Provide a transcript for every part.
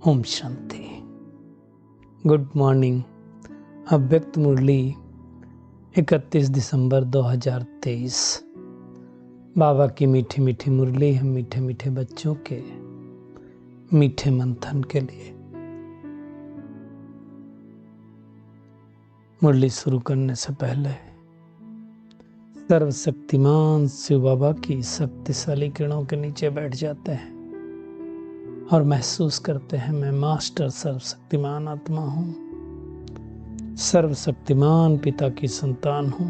Om Shanti. Good morning. अव्यक्त मुरली 31 दिसंबर 2023। बाबा की मीठी मीठी मुरली हम मीठे मीठे बच्चों के मीठे मंथन के लिए। मुरली शुरू करने से पहले सर्वशक्तिमान शिव बाबा की शक्तिशाली किरणों के नीचे बैठ जाते हैं और महसूस करते हैं मैं मास्टर सर्वशक्तिमान आत्मा हूं, सर्वशक्तिमान पिता की संतान हूं।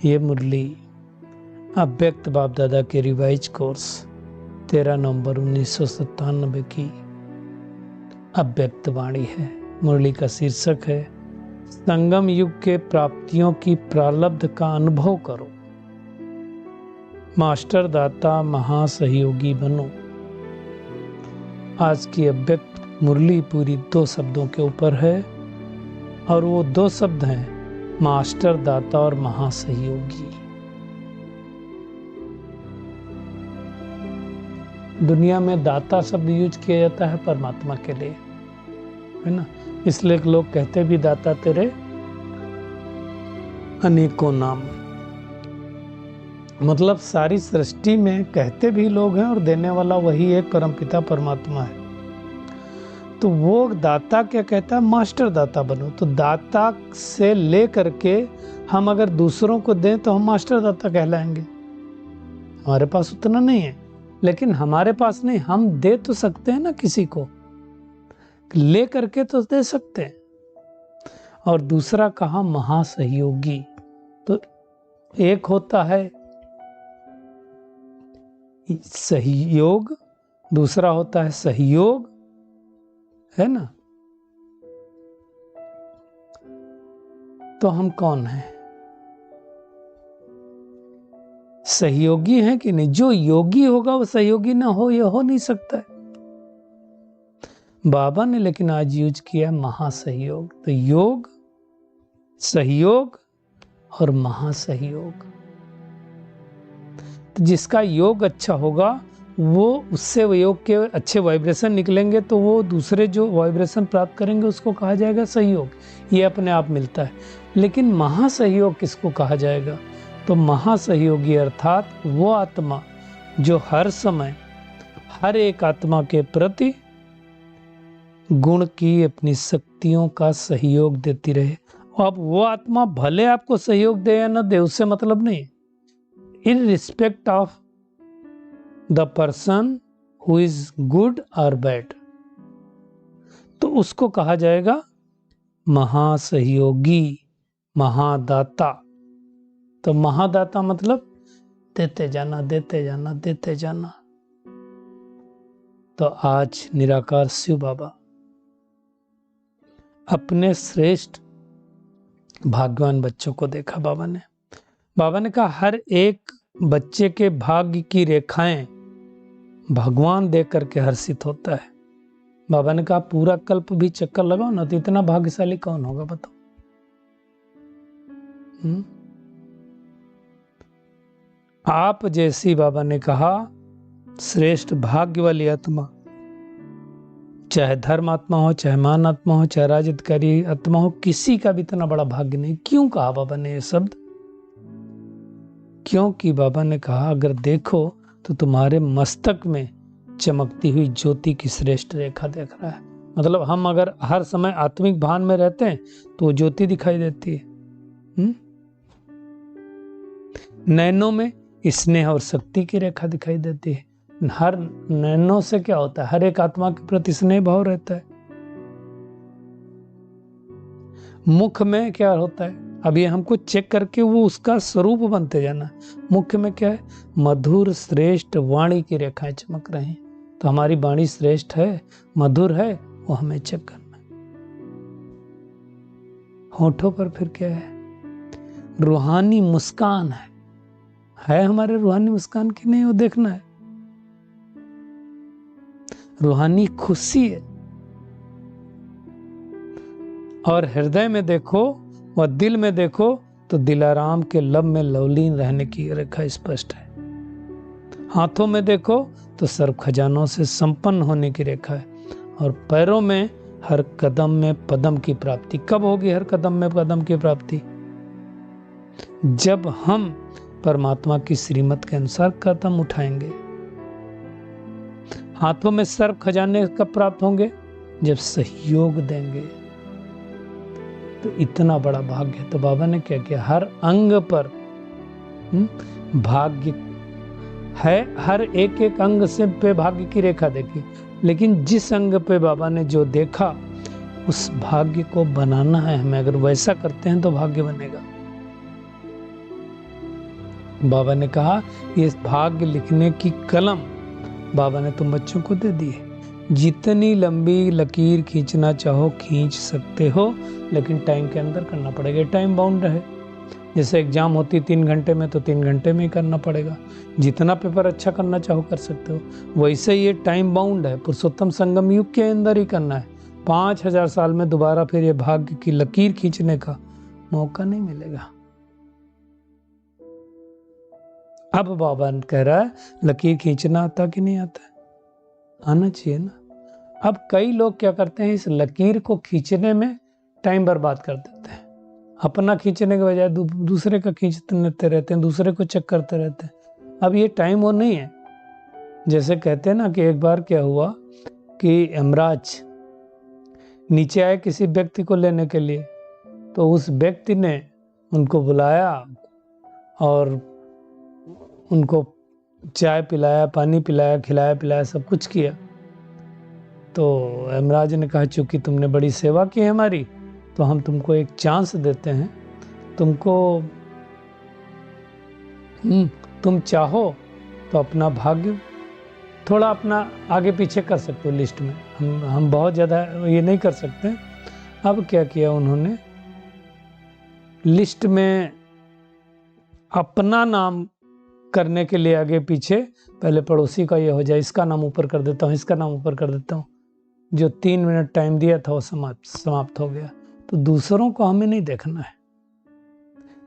ये मुरली अव्यक्त बाप दादा के रिवाइज कोर्स 13 नवंबर 1997 की अव्यक्त वाणी है। मुरली का शीर्षक है संगम युग के प्राप्तियों की प्रारब्ध का अनुभव करो, मास्टर दाता महासहयोगी बनो। आज की अव्यक्त मुरली पूरी 2 शब्दों के ऊपर है और वो 2 शब्द हैं मास्टर दाता और महासहयोगी। दुनिया में दाता शब्द यूज किया जाता है परमात्मा के लिए, है ना। इसलिए लोग कहते भी दाता तेरे अनेकों नाम, मतलब सारी सृष्टि में कहते भी लोग हैं और देने वाला वही एक परमपिता परमात्मा है। तो वो दाता क्या कहता है, मास्टर दाता बनो। तो दाता से ले करके हम अगर दूसरों को दें तो हम मास्टर दाता कहलाएंगे। हमारे पास उतना नहीं है, लेकिन हमारे पास नहीं, हम दे तो सकते हैं ना, किसी को ले करके तो दे सकते हैं। और दूसरा कहा महासहयोगी। तो एक होता है सहयोग, दूसरा होता है सहयोग, है ना। तो हम कौन हैं? सहयोगी हैं कि नहीं? जो योगी होगा वो सहयोगी ना हो, ये हो नहीं सकता है। बाबा ने लेकिन आज यूज किया महासहयोग। तो योग, सहयोग और महासहयोग। तो जिसका योग अच्छा होगा वो उससे योग के अच्छे वाइब्रेशन निकलेंगे, तो वो दूसरे जो वाइब्रेशन प्राप्त करेंगे उसको कहा जाएगा सहयोग। ये अपने आप मिलता है। लेकिन महासहयोग किसको कहा जाएगा? तो महासहयोगी अर्थात वो आत्मा जो हर समय हर एक आत्मा के प्रति गुण की अपनी शक्तियों का सहयोग देती रहे। अब वो आत्मा भले आपको सहयोग दे या न दे, उससे मतलब नहीं। In respect of the person who is good और बैड, तो उसको कहा जाएगा महासहयोगी, महादाता। तो महादाता मतलब देते जाना, देते जाना, देते जाना। तो आज निराकार शिव बाबा अपने श्रेष्ठ भाग्यवान बच्चों को देखा। बाबा ने कहा हर एक बच्चे के भाग्य की रेखाएं भगवान देख करके हर्षित होता है। बाबा ने कहा पूरा कल्प भी चक्कर लगाओ ना, तो इतना भाग्यशाली कौन होगा बताओ। आप जैसी, बाबा ने कहा, श्रेष्ठ भाग्य वाली आत्मा, चाहे धर्म आत्मा हो, चाहे मान आत्मा हो, चाहे राजधिकारी आत्मा हो, किसी का भी इतना बड़ा भाग्य नहीं। क्यों कहा बाबा ने ये शब्द? क्योंकि बाबा ने कहा अगर देखो तो तुम्हारे मस्तक में चमकती हुई ज्योति की श्रेष्ठ रेखा देख रहा है। मतलब हम अगर हर समय आत्मिक भान में रहते हैं तो ज्योति दिखाई देती है। नैनों में स्नेह और शक्ति की रेखा दिखाई देती है। हर नैनों से क्या होता है? हर एक आत्मा के प्रति स्नेह भाव रहता है। मुख में क्या होता है? अब ये हमको चेक करके वो उसका स्वरूप बनते जाना। मुख्य में क्या है? मधुर श्रेष्ठ वाणी की रेखाएं चमक रही हैं। तो हमारी वाणी श्रेष्ठ है, मधुर है, वो हमें चेक करना है। होठों पर फिर क्या है? रूहानी मुस्कान है हमारे रूहानी मुस्कान की नहीं, वो देखना है। रूहानी खुशी है। और हृदय में देखो और दिल में देखो तो दिलाराम के लब में लवलीन रहने की रेखा स्पष्ट है। हाथों में देखो तो सर्व खजानों से संपन्न होने की रेखा है। और पैरों में हर कदम में पदम की प्राप्ति। कब होगी हर कदम में पदम की प्राप्ति? जब हम परमात्मा की श्रीमत के अनुसार कदम उठाएंगे। हाथों में सर्व खजाने कब प्राप्त होंगे? जब सहयोग देंगे। तो इतना बड़ा भाग्य। तो बाबा ने क्या किया, हर अंग पर भाग्य है, हर एक एक अंग से पे भाग्य की रेखा देखी। लेकिन जिस अंग पे बाबा ने जो देखा उस भाग्य को बनाना है हमें। अगर वैसा करते हैं तो भाग्य बनेगा। बाबा ने कहा ये भाग्य लिखने की कलम बाबा ने तुम बच्चों को दे दी है। जितनी लंबी लकीर खींचना चाहो खींच सकते हो, लेकिन टाइम के अंदर करना पड़ेगा। टाइम बाउंड है। जैसे एग्जाम होती 3 घंटे में, तो 3 घंटे में ही करना पड़ेगा। जितना पेपर अच्छा करना चाहो कर सकते हो। वैसे ये टाइम बाउंड है। पुरुषोत्तम संगम युग के अंदर ही करना है। 5000 साल में दोबारा फिर ये भाग्य की लकीर खींचने का मौका नहीं मिलेगा। अब बाबा कह रहा है लकीर खींचना आता कि नहीं आता? आना चाहिए ना। अब कई लोग क्या करते हैं, इस लकीर को खींचने में टाइम बर्बाद कर देते हैं। अपना खींचने के बजाय दूसरे का खींचते रहते हैं, दूसरे को चेक करते रहते हैं। अब ये टाइम वो नहीं है। जैसे कहते हैं ना कि एक बार क्या हुआ कि यमराज नीचे आए किसी व्यक्ति को लेने के लिए, तो उस व्यक्ति ने उनको बुलाया और उनको चाय पिलाया, पानी पिलाया, खिलाया पिलाया, सब कुछ किया। तो यमराज ने कहा चूंकि तुमने बड़ी सेवा की है हमारी, तो हम तुमको एक चांस देते हैं। तुम चाहो तो अपना भाग्य थोड़ा अपना आगे पीछे कर सकते हो लिस्ट में। हम बहुत ज़्यादा ये नहीं कर सकते। अब क्या किया उन्होंने, लिस्ट में अपना नाम करने के लिए आगे पीछे पहले पड़ोसी का ये हो जाए, इसका नाम ऊपर कर देता हूँ, इसका नाम ऊपर कर देता हूँ। जो 3 मिनट टाइम दिया था वो समाप्त हो गया। तो दूसरों को हमें नहीं देखना है,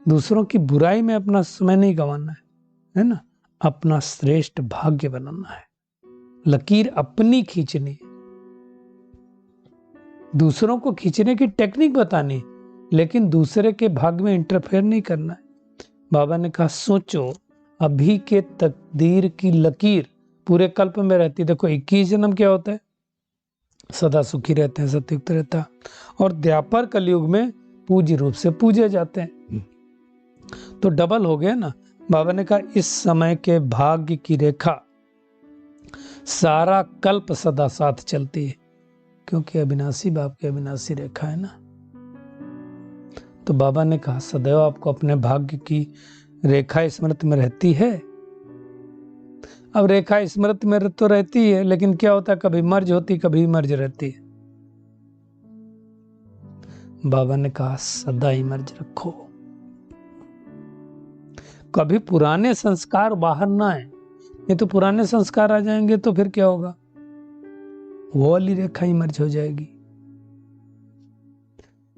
दूसरों की बुराई में अपना समय नहीं गंवाना है ना। अपना श्रेष्ठ भाग्य बनाना है। लकीर अपनी खींचनी, दूसरों को खींचने की टेक्निक बतानी, लेकिन दूसरे के भाग्य में इंटरफेयर नहीं करना है। बाबा ने कहा सोचो, अभी के तकदीर की लकीर पूरे कल्प में रहती। देखो 21 जन्म क्या होता है, सदा सुखी रहते हैं, सतयुक्त रहता। और द्वापर कलयुग में पूज्य रूप से पूजे जाते हैं, तो डबल हो गया ना। बाबा ने कहा इस समय के भाग्य की रेखा सारा कल्प सदा साथ चलती है, क्योंकि अविनाशी बाप की अविनाशी रेखा है ना। तो बाबा ने कहा सदैव आपको अपने भाग्य की रेखा स्मृति में रहती है। अब रेखा स्मृति में तो रहती है, लेकिन क्या होता है, कभी मर्ज होती, कभी मर्ज रहती है। बाबा ने कहा सदा ही मर्ज रखो, कभी पुराने संस्कार बाहर ना आए। नहीं तो पुराने संस्कार आ जाएंगे तो फिर क्या होगा, वो वाली रेखा ही मर्ज हो जाएगी।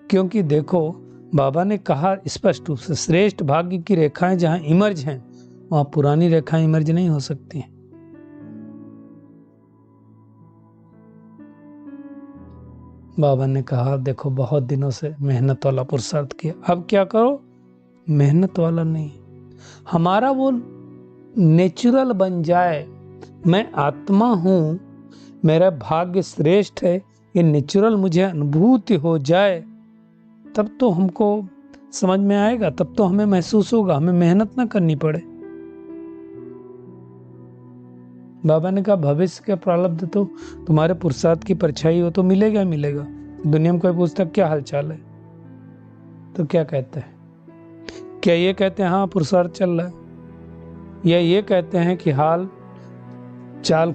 क्योंकि देखो बाबा ने कहा स्पष्ट रूप से श्रेष्ठ भाग्य की रेखाएं जहां इमर्ज हैं, वहां पुरानी रेखाएं इमर्ज नहीं हो सकती। बाबा ने कहा देखो बहुत दिनों से मेहनत वाला पुरुषार्थ किया, अब क्या करो, मेहनत वाला नहीं, हमारा वो नेचुरल बन जाए। मैं आत्मा हूं, मेरा भाग्य श्रेष्ठ है, ये नेचुरल मुझे अनुभूति हो जाए, तब तो हमको समझ में आएगा, तब तो हमें महसूस होगा, हमें मेहनत ना करनी पड़े। बाबा ने कहा भविष्य के प्रारब्ध तो तुम्हारे पुरुषार्थ की परछाई हो तो मिलेगा ही मिलेगा। दुनिया में कोई पूछता क्या हाल चाल है, तो क्या कहते हैं, क्या ये कहते हैं हाँ पुरुषार्थ चल रहा है, या ये कहते हैं कि हाल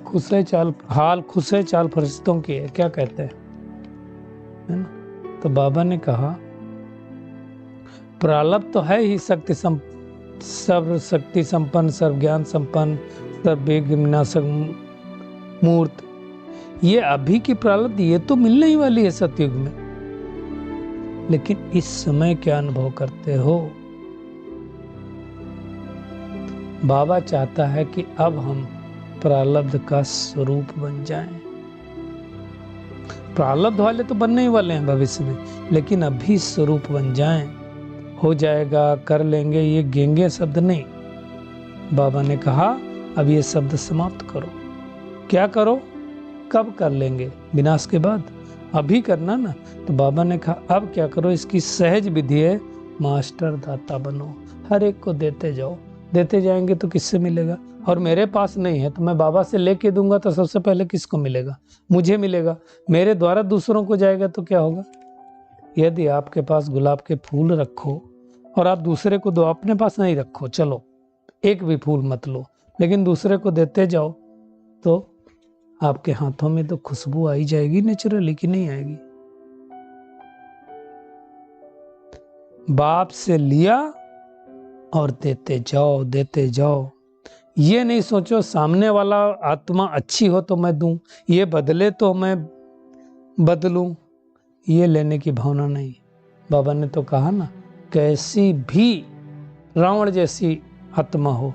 खुश है चाल फरिश्तों की है, क्या कहते हैं, है ना। तो बाबा ने कहा प्रारब्ध तो है ही सर्व शक्ति संपन्न, सर्व ज्ञान संपन्न, सर्व विनाशक मूर्त। ये अभी की प्रारब्ध ये तो मिलने ही वाली है सतयुग में, लेकिन इस समय क्या अनुभव करते हो। बाबा चाहता है कि अब हम प्रारब्ध का स्वरूप बन जाएं। प्रारब्ध वाले तो बनने ही वाले हैं भविष्य में, लेकिन अभी स्वरूप बन जाएं। हो जाएगा, कर लेंगे, ये गेंगे शब्द नहीं। बाबा ने कहा अब ये शब्द समाप्त करो। क्या करो? कब कर लेंगे? विनाश के बाद। अभी करना ना। तो बाबा ने कहा अब क्या करो, इसकी सहज विधि है, मास्टर दाता बनो। हर एक को देते जाओ। देते जाएंगे तो किससे मिलेगा? और मेरे पास नहीं है तो मैं बाबा से लेके दूंगा तो सबसे पहले किसको मिलेगा? मुझे मिलेगा। मेरे द्वारा दूसरों को जाएगा तो क्या होगा? यदि आपके पास गुलाब के फूल रखो और आप दूसरे को दो, अपने पास नहीं रखो, चलो एक भी फूल मत लो, लेकिन दूसरे को देते जाओ, तो आपके हाथों में तो खुशबू आई जाएगी नेचुरली, कि नहीं आएगी? बाप से लिया और देते जाओ, देते जाओ। ये नहीं सोचो सामने वाला आत्मा अच्छी हो तो मैं दूं, ये बदले तो मैं बदलूं, ये लेने की भावना नहीं। बाबा ने तो कहा ना, कैसी भी रावण जैसी आत्मा हो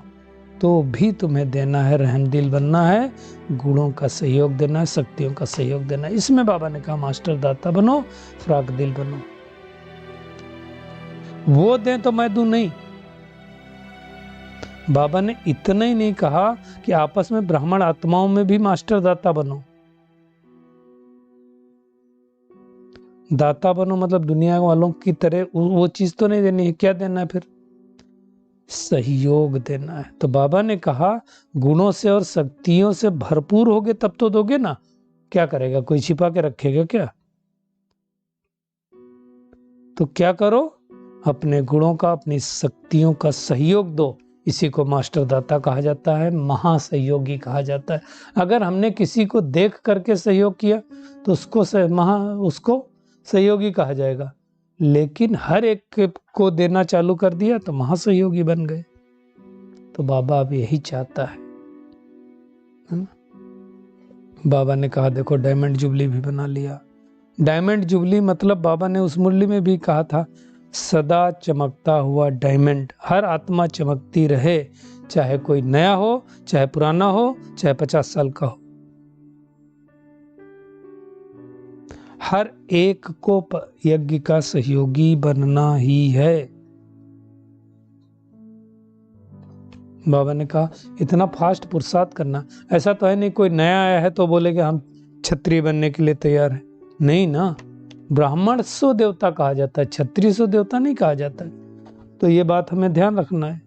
तो भी तुम्हें देना है, रहमदिल बनना है, गुणों का सहयोग देना है, शक्तियों का सहयोग देना है। इसमें बाबा ने कहा मास्टर दाता बनो, फ्राक दिल बनो। वो दें तो मैं दूं नहीं। बाबा ने इतना ही नहीं कहा कि आपस में ब्राह्मण आत्माओं में भी मास्टर दाता बनो। दाता बनो मतलब दुनिया वालों की तरह वो चीज तो नहीं देनी है। क्या देना है फिर? सहयोग देना है। तो बाबा ने कहा गुणों से और शक्तियों से भरपूर होगे तब तो दोगे ना। क्या करेगा? कोई छिपा के रखेगा क्या? तो क्या करो, अपने गुणों का, अपनी शक्तियों का सहयोग दो। इसी को मास्टर दाता कहा जाता है, महासहयोगी कहा जाता है। अगर हमने किसी को देख करके सहयोग किया तो उसको सहयोगी कहा जाएगा, लेकिन हर एक को देना चालू कर दिया तो महासहयोगी बन गए। तो बाबा अब यही चाहता है ना? बाबा ने कहा देखो डायमंड जुबली भी बना लिया। डायमंड जुबली मतलब बाबा ने उस मुरली में भी कहा था, सदा चमकता हुआ डायमंड। हर आत्मा चमकती रहे, चाहे कोई नया हो, चाहे पुराना हो, चाहे 50 साल का हो। हर एक को यज्ञ का सहयोगी बनना ही है। बाबा ने कहा इतना फास्ट पुरुषार्थ करना। ऐसा तो है नहीं कोई नया आया है तो बोलेगा हम क्षत्रिय बनने के लिए तैयार है। नहीं ना, ब्राह्मण सो देवता कहा जाता है, क्षत्रिय सो देवता नहीं कहा जाता है। तो ये बात हमें ध्यान रखना है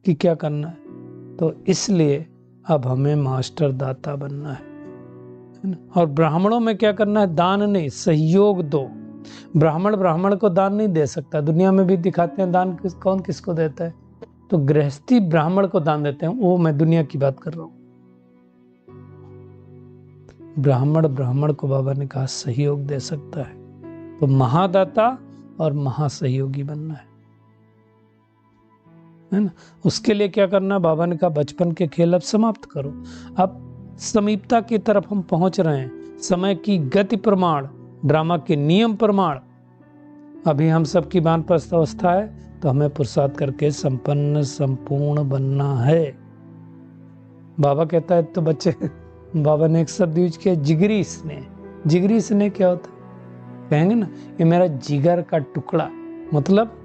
कि क्या करना है। तो इसलिए अब हमें मास्टर दाता बनना है ना? और ब्राह्मणों में क्या करना है? दान नहीं, सहयोग दो। ब्राह्मण को दान नहीं दे सकता। दुनिया में भी दिखाते हैं दान कौन किसको देता है, तो गृहस्थी ब्राह्मण को दान देते हैं। वो मैं दुनिया की बात कर रहा हूं। ब्राह्मण को बाबा ने कहा सहयोग दे सकता है। तो महादाता और महासहयोगी बनना है ना? उसके लिए क्या करना? बाबा ने कहा बचपन के खेल अब समाप्त करो। अब समीपता की तरफ हम पहुंच रहे हैं। समय की गति प्रमाण, ड्रामा के नियम प्रमाण, अभी हम सबकी वानप्रस्थ अवस्था है, तो हमें पुरुषार्थ करके संपन्न संपूर्ण बनना है। बाबा कहता है तो बच्चे, बाबा ने एक शब्द यूज किया, जिगरी स्नेह। जिगरी स्नेह क्या होता है? कहेंगे ना ये मेरा जिगर का टुकड़ा। मतलब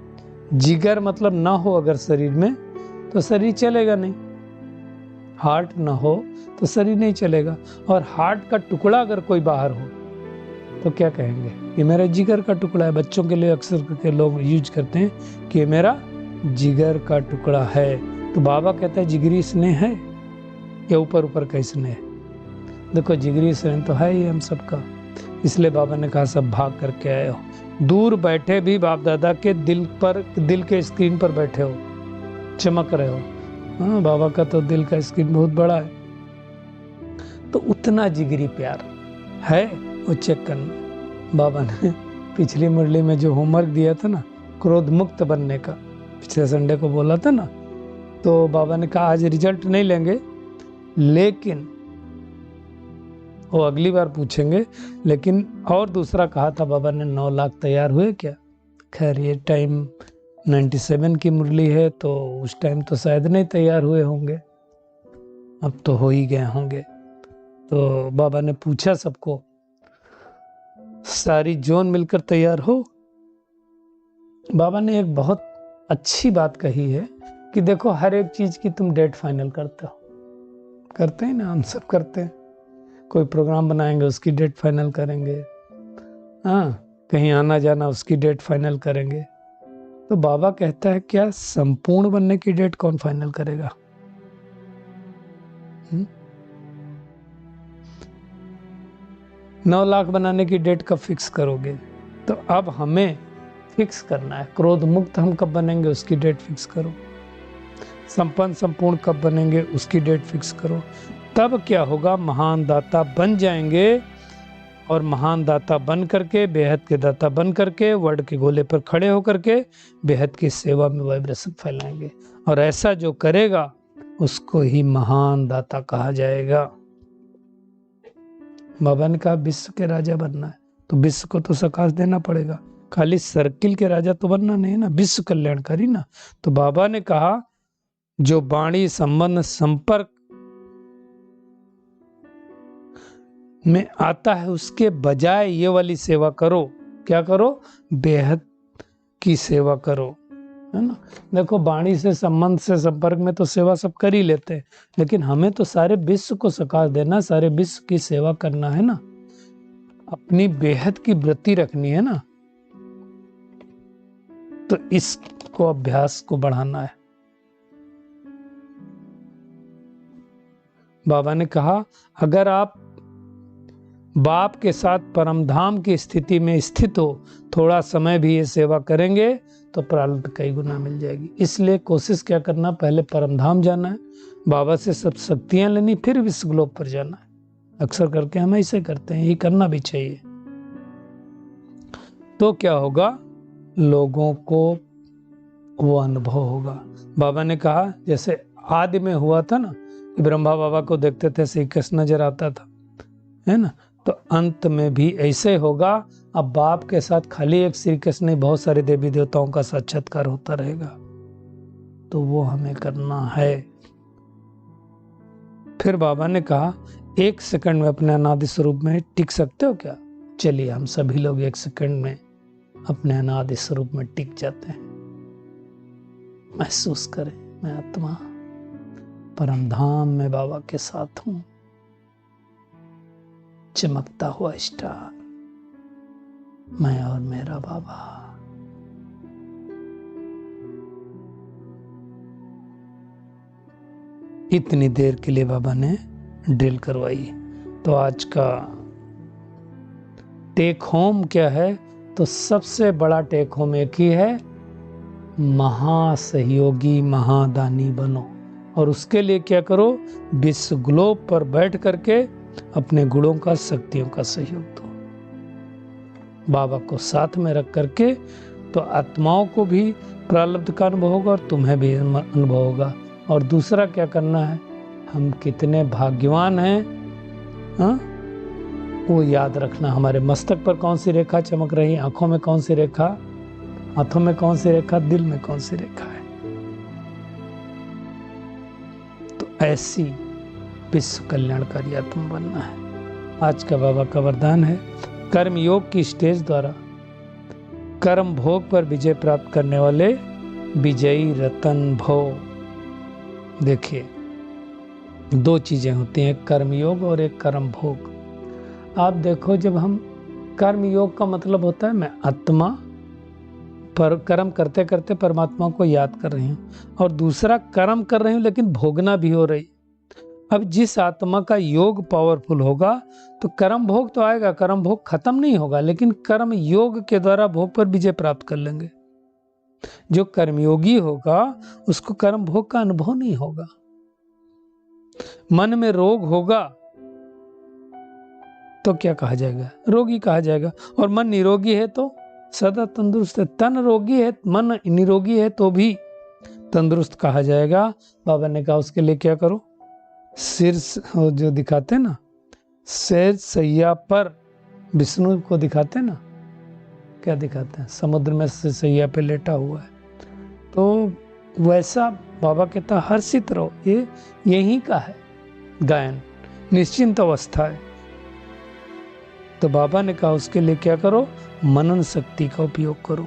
जिगर मतलब ना हो अगर शरीर में तो शरीर चलेगा नहीं। हार्ट ना हो तो शरीर नहीं चलेगा। और हार्ट का टुकड़ा अगर कोई बाहर हो तो क्या कहेंगे? ये मेरा जिगर का टुकड़ा है। बच्चों के लिए अक्सर करके लोग यूज करते हैं कि ये मेरा जिगर का टुकड़ा है। तो बाबा कहता है जिगरी स्नेह है या ऊपर ऊपर का स्नेह? देखो जिगरी स्नेह तो है ही हम सबका। इसलिए बाबा ने कहा सब भाग करके आए हो। दूर बैठे भी बाप दादा के दिल के स्क्रीन पर बैठे हो, चमक रहे हो। हाँ, बाबा का तो दिल का स्क्रीन बहुत बड़ा है। तो उतना जिगरी प्यार है वो चेक करना। बाबा ने पिछली मुरली में जो होमवर्क दिया था ना, क्रोध मुक्त बनने का, पिछले संडे को बोला था ना, तो बाबा ने कहा आज रिजल्ट नहीं लेंगे, लेकिन वो अगली बार पूछेंगे। लेकिन और दूसरा कहा था बाबा ने 9 लाख तैयार हुए क्या? खैर ये टाइम 97 की मुरली है तो उस टाइम तो शायद नहीं तैयार हुए होंगे। अब तो हो ही गए होंगे। तो बाबा ने पूछा सबको, सारी जोन मिलकर तैयार हो? बाबा ने एक बहुत अच्छी बात कही है कि देखो, हर एक चीज की तुम डेट फाइनल करते हो, करते हैं ना, हम सब करते हैं। कोई प्रोग्राम बनाएंगे उसकी डेट फाइनल करेंगे, हाँ, कहीं आना जाना उसकी डेट फाइनल करेंगे। तो बाबा कहता है, क्या संपूर्ण बनने की डेट कौन फाइनल करेगा? 9 लाख बनाने की डेट कब फिक्स करोगे? तो अब हमें फिक्स करना है, क्रोध मुक्त हम कब बनेंगे उसकी डेट फिक्स करो। संपन्न संपूर्ण कब बनेंगे उसकी डेट फिक्स करो। तब क्या होगा, महान दाता बन जाएंगे, और महान दाता बन करके, बेहद के दाता बन करके, वर्ड के गोले पर खड़े होकर के बेहद की सेवा में वाइब्रेशन फैलाएंगे। और ऐसा जो करेगा उसको ही महान दाता कहा जाएगा। बाबा ने कहा विश्व के राजा बनना है तो विश्व को तो सकाश देना पड़ेगा, खाली सर्किल के राजा तो बनना नहीं ना, विश्व कल्याणकारी ना। तो बाबा ने कहा जो वाणी संबंध संपर्क में आता है उसके बजाय ये वाली सेवा करो। क्या करो? बेहद की सेवा करो, है ना। देखो, वाणी से संबंध से संपर्क में तो सेवा सब कर ही लेते हैं, लेकिन हमें तो सारे विश्व को सकाश देना, सारे विश्व की सेवा करना है ना, अपनी बेहद की वृत्ति रखनी है ना। तो इसको अभ्यास को बढ़ाना है। बाबा ने कहा अगर आप बाप के साथ परमधाम की स्थिति में स्थित हो, थोड़ा समय भी ये सेवा करेंगे तो प्रारब्ध कई गुना मिल जाएगी। इसलिए कोशिश क्या करना, पहले परमधाम जाना है, बाबा से सब शक्तियां लेनी, फिर विश्व ग्लोब पर जाना है। अक्सर करके हम ऐसे करते हैं, ये करना भी चाहिए। तो क्या होगा, लोगों को वो अनुभव होगा। बाबा ने कहा जैसे आदि में हुआ था ना कि ब्रह्मा बाबा को देखते थे श्री कृष्ण नजर आता था, है ना, तो अंत में भी ऐसे होगा। अब बाप के साथ खाली एक श्री कृष्ण नहीं, बहुत सारे देवी देवताओं का साक्षात्कार होता रहेगा, तो वो हमें करना है। फिर बाबा ने कहा 1 सेकंड में अपने अनादि स्वरूप में टिक सकते हो क्या? चलिए हम सभी लोग 1 सेकंड में अपने अनादि स्वरूप में टिक जाते हैं। महसूस करें, मैं आत्मा परमधाम में बाबा के साथ हूं, चमकता हुआ स्टार, मैं और मेरा बाबा। इतनी देर के लिए बाबा ने ड्रिल करवाई। तो आज का टेक होम क्या है? तो सबसे बड़ा टेक होम एक ही है, महासहयोगी महादानी बनो। और उसके लिए क्या करो, विश्व ग्लोब पर बैठ करके अपने गुणों का, शक्तियों का सहयोग दो। बाबा को साथ में रख करके तो आत्माओं को भी प्रारब्ध का अनुभव होगा और तुम्हें भी अनुभव होगा। और दूसरा क्या करना है, हम कितने भाग्यवान हैं, हाँ, वो याद रखना। हमारे मस्तक पर कौन सी रेखा चमक रही, आंखों में कौन सी रेखा, हाथों में कौन सी रेखा, दिल में कौन सी रेखा है। तो ऐसी विश्व कल्याणकारी आत्मा बनना है। आज का बाबा का वरदान है, कर्म योग की स्टेज द्वारा कर्म भोग पर विजय प्राप्त करने वाले विजयी रतन भव। देखिए, 2 चीजें होती हैं, कर्म योग और एक कर्म भोग। आप देखो, जब हम कर्म योग का मतलब होता है मैं आत्मा पर कर्म करते करते परमात्मा को याद कर रही हूँ, और दूसरा कर्म कर रही हूँ लेकिन भोगना भी हो रही। अब जिस आत्मा का योग पावरफुल होगा तो कर्म भोग तो आएगा, कर्म भोग खत्म नहीं होगा, लेकिन कर्म योग के द्वारा भोग पर विजय प्राप्त कर लेंगे। जो कर्मयोगी होगा उसको कर्म भोग का अनुभव नहीं होगा। मन में रोग होगा तो क्या कहा जाएगा, रोगी कहा जाएगा। और मन निरोगी है तो सदा तंदुरुस्त है। तन रोगी है, मन निरोगी है तो भी तंदुरुस्त कहा जाएगा। बाबा ने कहा उसके लिए क्या करो, सिर जो दिखाते ना, सिर सैया पर विष्णु को दिखाते ना, क्या दिखाते हैं, समुद्र में सैया पे लेटा हुआ है, तो वैसा बाबा कहता हर्षित रहो, ये यही का है। गायन, निश्चिंत अवस्था है। तो बाबा ने कहा उसके लिए क्या करो, मनन शक्ति का उपयोग करो।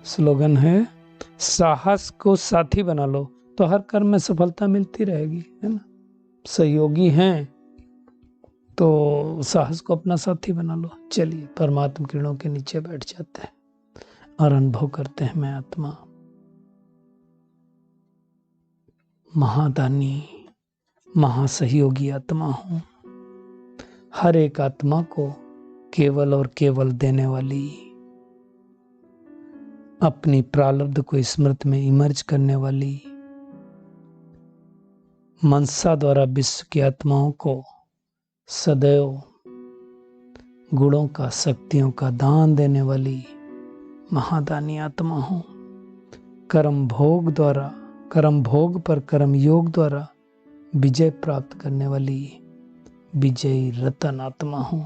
स्लोगन है, साहस को साथी बना लो तो हर कर्म में सफलता मिलती रहेगी, है ना। सहयोगी हैं तो साहस को अपना साथी बना लो। चलिए परमात्मा किरणों के नीचे बैठ जाते हैं और अनुभव करते हैं, मैं आत्मा महादानी महासहयोगी आत्मा हूं, हर एक आत्मा को केवल और केवल देने वाली, अपनी प्रारब्ध को स्मृति में इमर्ज करने वाली, मनसा द्वारा विश्व की आत्माओं को सदैव गुणों का, शक्तियों का दान देने वाली महादानी आत्मा हूं। कर्म भोग पर कर्म योग द्वारा विजय प्राप्त करने वाली विजयी रतन आत्मा हूं।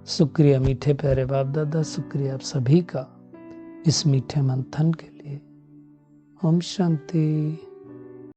शुक्रिया मीठे प्यारे बाप दादा, शुक्रिया आप सभी का इस मीठे मंथन के लिए। ओम शांति।